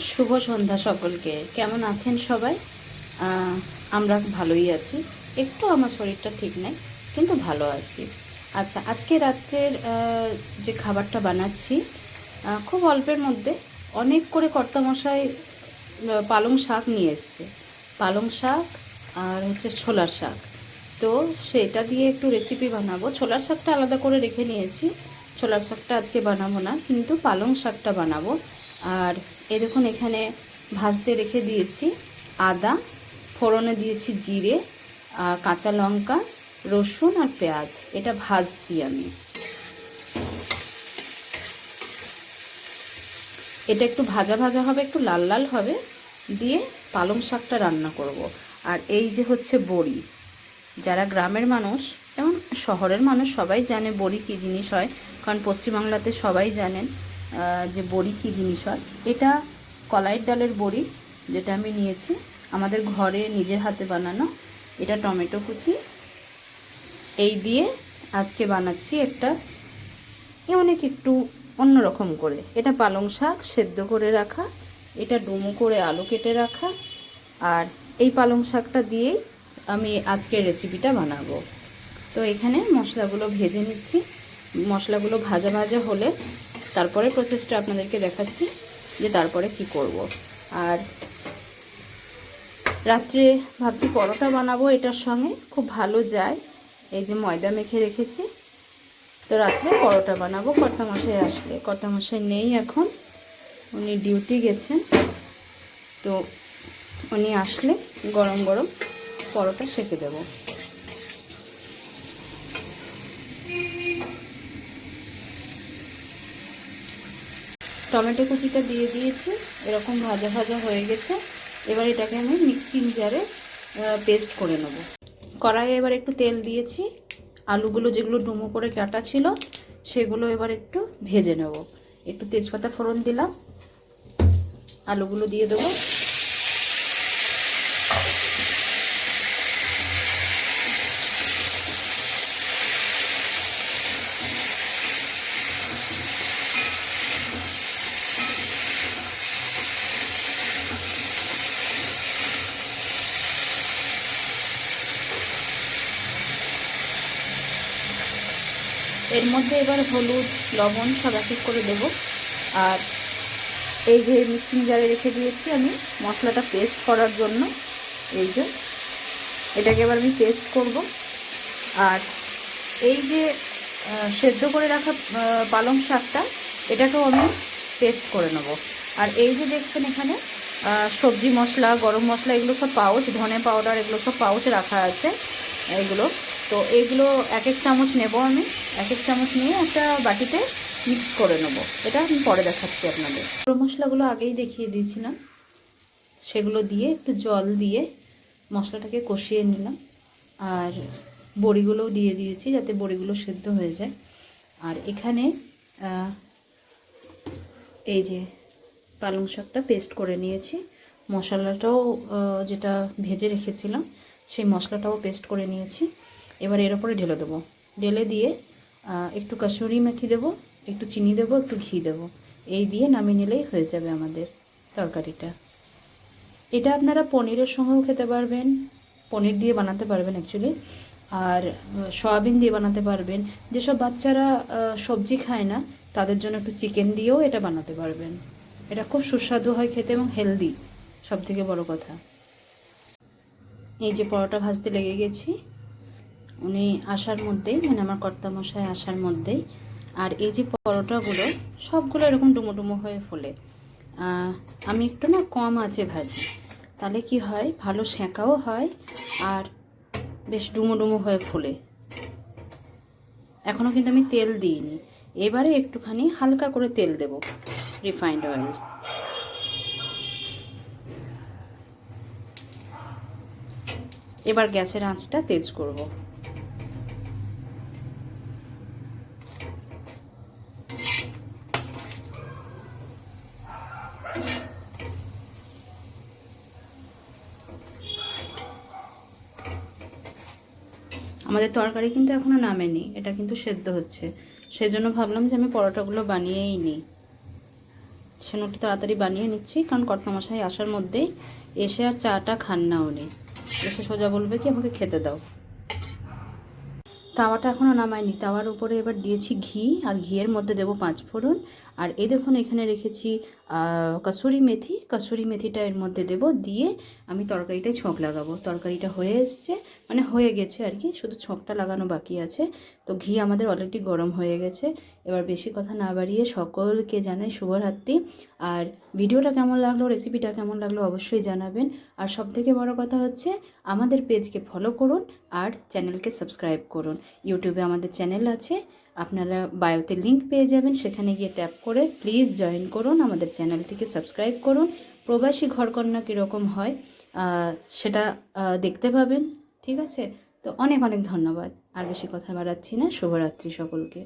শুভ সন্ধ্যা সকলকে। কেমন আছেন সবাই? আমরা ভালোই আছি। একটু আমার শরীরটা ঠিক নাই, কিন্তু ভালো আছি। আচ্ছা, আজকে রাত্রের যে খাবারটা বানাচ্ছি, খুব অল্পের মধ্যে অনেক করে কর্তামশাই পালং শাক নিয়ে এসছে। পালং শাক আর হচ্ছে ছোলার শাক। তো সেটা দিয়ে একটু রেসিপি বানাবো। ছোলার শাকটা আলাদা করে রেখে নিয়েছি, ছোলার শাকটা আজকে বানাবো না, কিন্তু পালং শাকটা বানাবো। আর এই দেখুন, এখানে ভাজতে রেখে দিয়েছি আদা, ফোড়নে দিয়েছি জিরে আর কাঁচা লঙ্কা, রসুন আর পেঁয়াজ। এটা ভাজছি আমি। এটা একটু ভাজা ভাজা হবে, একটু লাল লাল হবে, দিয়ে পালং শাকটা রান্না করব। আর এই যে হচ্ছে বড়ি। যারা গ্রামের মানুষ এবং শহরের মানুষ সবাই জানে বড়ি কী জিনিস হয়, কারণ পশ্চিমবাংলাতে সবাই জানেন যে বড়ি কী জিনিস হয়। এটা কলাইয়ের ডালের বড়ি, যেটা আমি নিয়েছি আমাদের ঘরে নিজের হাতে বানানো। এটা টমেটো কুচি এই দিয়ে আজকে বানাচ্ছি একটা অনেক একটু অন্যরকম করে। এটা পালং শাক সেদ্ধ করে রাখা, এটা ডুমো করে আলু কেটে রাখা, আর এই পালং শাকটা দিয়েই আমি আজকের রেসিপিটা বানাবো। তো এখানে মশলাগুলো ভেজে নিচ্ছি। মশলাগুলো ভাজা ভাজা হলে তারপরে প্রসেসটা আপনাদেরকে দেখাচ্ছি যে তারপরে কি করব। আর রাত্রে ভাবছি পরোটা বানাবো, এটার সঙ্গে খুব ভালো যায়। এই যে ময়দা মেখে রেখেছি, তো রাত্রে পরোটা বানাবো। কর্তামশাই আসলে, কর্তামশাই নেই এখন, উনি ডিউটি গেছেন। তো উনি আসলে গরম গরম পরোটা সেঁকে দেবো। টমেটো কুচিটা দিয়ে দিয়েছি, এরকম ভাজা ভাজা হয়ে গেছে। এবার এটাকে আমি মিক্সিং জারে পেস্ট করে নেব। কড়াইয়ে এবার একটু তেল দিয়েছি, আলুগুলো যেগুলো ডুমো করে কাটা ছিল সেগুলো এবার একটু ভেজে নেব। একটু তেজপাতা ফোড়ন দিলাম, আলুগুলো দিয়ে দেবো। এর মধ্যে এবার হলুদ, লবণ সব এক এক করে দেবো। আর এই যে মিক্সিং জারে রেখে দিয়েছি আমি মশলাটা পেস্ট করার জন্য, এই যে এটাকে এবার আমি পেস্ট করব। আর এই যে সেদ্ধ করে রাখা পালং শাকটা, এটাকেও আমি পেস্ট করে নেব। আর এই যে দেখছেন এখানে সবজি মশলা, গরম মশলা, এগুলো সব পাউচ, ধনে পাউডার, এগুলো সব পাউচে রাখা আছে এগুলো। তো এইগুলো এক এক চামচ নেব আমি, এক এক চামচ নিয়ে একটা বাটিতে মিক্স করে নেব। এটা আমি পরে দেখাচ্ছি আপনাদের। গরম মশলাগুলো আগেই দেখিয়ে দিয়েছিলাম, সেগুলো দিয়ে একটু জল দিয়ে মশলাটাকে কষিয়ে নিলাম। আর বড়িগুলোও দিয়ে দিয়েছি যাতে বড়িগুলো সেদ্ধ হয়ে যায়। আর এখানে এই যে পালং শাকটা পেস্ট করে নিয়েছি, মশলাটাও যেটা ভেজে রেখেছিলাম সেই মশলাটাও পেস্ট করে নিয়েছি। এবার এর ওপরে ঢেলে দেবো। ঢেলে দিয়ে একটু কাসুরি মেথি দেবো, একটু চিনি দেবো, একটু ঘি দেবো। এই দিয়ে নামিয়ে নিলেই হয়ে যাবে আমাদের তরকারিটা। এটা আপনারা পনিরের সঙ্গেও খেতে পারবেন, পনির দিয়ে বানাতে পারবেন অ্যাকচুয়ালি, আর সয়াবিন দিয়ে বানাতে পারবেন। যেসব বাচ্চারা সবজি খায় না তাদের জন্য একটু চিকেন দিয়েও এটা বানাতে পারবেন। এটা খুব সুস্বাদু হয় খেতে এবং হেলদি, সবথেকে বড় কথা। এই যে পরোটা ভাজতে লেগে গেছি, উনি আসার মধ্যেই, মানে আমার কর্তামশাই আসার মধ্যেই। আর এই যে পরোটাগুলো সবগুলো এরকম ডুমো ডুমো হয়ে ফোলে। আমি একটু না কম আঁচে ভাজি, তাহলে কি হয়, ভালো সেঁকাও হয় আর বেশ ডুমো ডুমো হয়ে ফোলে। এখনও কিন্তু আমি তেল দিইনি, এবারে একটুখানি হালকা করে তেল দেব, রিফাইন্ড অয়েল। এবার গ্যাসের আঁচটা তেজ করব। আমাদের তরকারি কিন্তু এখনও নামেনি, এটা কিন্তু সেদ্ধ হচ্ছে। সেজন্য ভাবলাম যে আমি পরোটাগুলো বানিয়েই নিই। ছানাটা তাড়াতাড়ি বানিয়ে নিচ্ছি, কারণ কর্তামশাই আসার মধ্যেই এসে আর চাটা খান না উনি, এসে সোজা বলবে কি আমাকে খেতে দাও। তাওয়াটা এখনও নামাইনি, তাওয়ার উপরে এবার দিয়েছি ঘি, আর ঘিয়ের মধ্যে দেবো 5 ফোড়ন। আর এই দেখুন এখানে রেখেছি কসুরি মেথি, কসুরি মেথিটা এর মধ্যে দেব, দিয়ে আমি তরকারিটায় ছোঁক লাগাবো। তরকারিটা হয়ে এসছে, মানে হয়ে গেছে আর কি, শুধু ছোঁকটা লাগানো বাকি আছে। তো ঘি আমাদের অলরেডি গরম হয়ে গেছে। এবার বেশি কথা না বাড়িয়ে সকলকে জানাই শুভরাত্রি। আর ভিডিওটা কেমন লাগলো, রেসিপিটা কেমন লাগলো অবশ্যই জানাবেন। আর সবথেকে বড় কথা হচ্ছে আমাদের পেজকে ফলো করুন আর চ্যানেলকে সাবস্ক্রাইব করুন। ইউটিউবে আমাদের চ্যানেল আছে, আপনারা বায়োতে লিংক পেয়ে যাবেন, সেখানে গিয়ে ট্যাপ করে প্লিজ জয়েন করুন, আমাদের চ্যানেলটিকে সাবস্ক্রাইব করুন। প্রবাসী ঘরকন্যা কীরকম হয় সেটা দেখতে পাবেন। ঠিক আছে, তো অনেক অনেক ধন্যবাদ। আর বেশি কথা বাড়াচ্ছি না। শুভরাত্রি সকলকে।